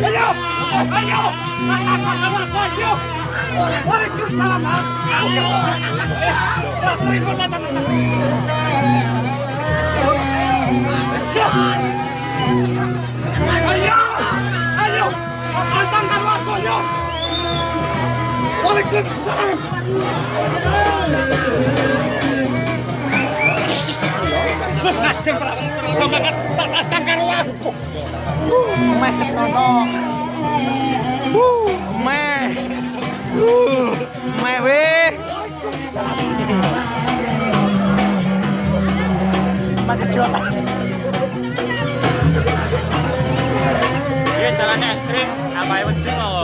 Ayo! Ayo! Anak ayo! Waalaikumsalam. Ayo! Ayo! Tangkap aku, ayo! Waalaikumsalam. Nasib tangkap aku. Meh nono. Meh. Meh weh. Pakai jotas. Dia jalannya ekstrim, apa yang penting loh.